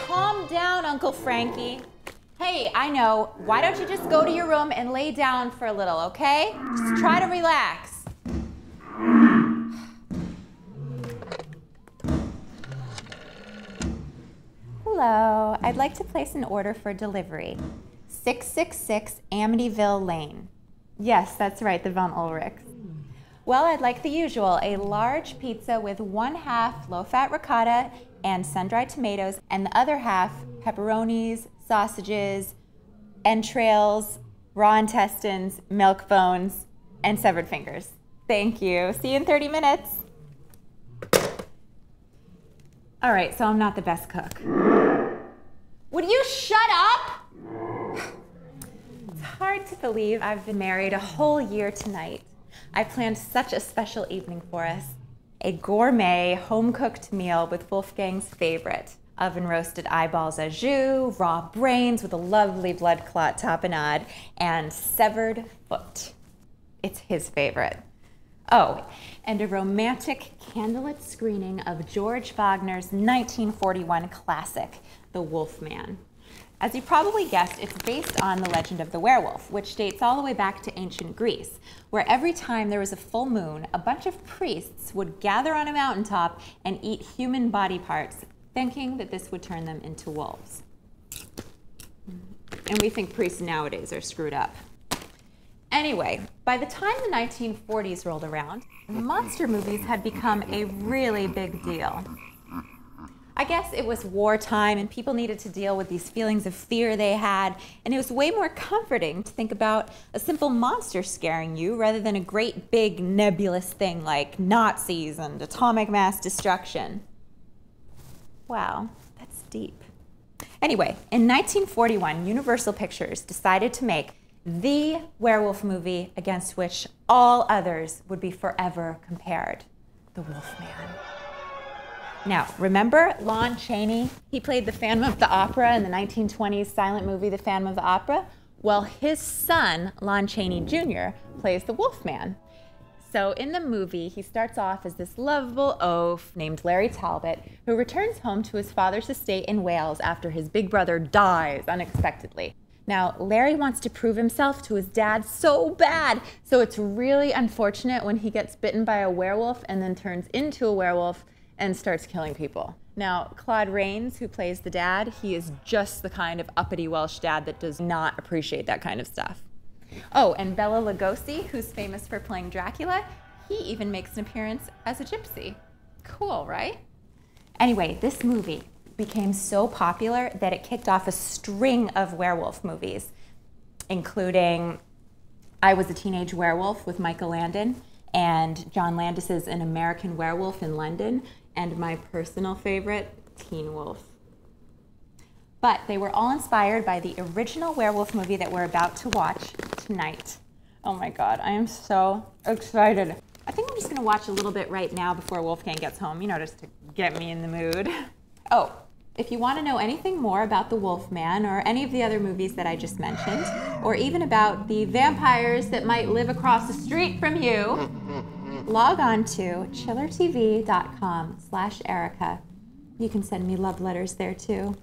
Calm down, Uncle Frankie. Hey, I know. Why don't you just go to your room and lay down for a little, okay? Just try to relax. Hello. I'd like to place an order for delivery. 666 Amityville Lane. Yes, that's right, the Von Ulrichs. Well, I'd like the usual, a large pizza with 1/2 low-fat ricotta and sun-dried tomatoes, and the other half pepperonis, sausages, entrails, raw intestines, milk bones, and severed fingers. Thank you. See you in 30 minutes. All right, so I'm not the best cook. Would you shut up? It's hard to believe I've been married a whole year tonight. I planned such a special evening for us. A gourmet, home-cooked meal with Wolfgang's favorite. Oven-roasted eyeballs au jus, raw brains with a lovely blood clot tapenade, and severed foot. It's his favorite. Oh, and a romantic candlelit screening of George Wagner's 1941 classic, The Wolf Man. As you probably guessed, it's based on the legend of the werewolf, which dates all the way back to ancient Greece, where every time there was a full moon, a bunch of priests would gather on a mountaintop and eat human body parts, thinking that this would turn them into wolves. And we think priests nowadays are screwed up. Anyway, by the time the 1940s rolled around, monster movies had become a really big deal. I guess it was wartime and people needed to deal with these feelings of fear they had, and it was way more comforting to think about a simple monster scaring you rather than a great big nebulous thing like Nazis and atomic mass destruction. Wow, that's deep. Anyway, in 1941, Universal Pictures decided to make the werewolf movie against which all others would be forever compared, The Wolfman. Now, remember Lon Chaney? He played the Phantom of the Opera in the 1920s silent movie, The Phantom of the Opera. Well, his son, Lon Chaney Jr., plays the Wolfman. So in the movie, he starts off as this lovable oaf named Larry Talbot, who returns home to his father's estate in Wales after his big brother dies unexpectedly. Now, Larry wants to prove himself to his dad so bad, so it's really unfortunate when he gets bitten by a werewolf and then turns into a werewolf and starts killing people. Now, Claude Rains, who plays the dad, he is just the kind of uppity Welsh dad that does not appreciate that kind of stuff. Oh, and Bela Lugosi, who's famous for playing Dracula, he even makes an appearance as a gypsy. Cool, right? Anyway, this movie became so popular that it kicked off a string of werewolf movies, including I Was a Teenage Werewolf with Michael Landon, and John Landis's An American Werewolf in London, and my personal favorite, Teen Wolf. But they were all inspired by the original werewolf movie that we're about to watch tonight. Oh my God, I am so excited. I think I'm just gonna watch a little bit right now before Wolfgang gets home, you know, just to get me in the mood. Oh, if you want to know anything more about the Wolfman or any of the other movies that I just mentioned, or even about the vampires that might live across the street from you, log on to chillertv.com/Erica. You can send me love letters there too.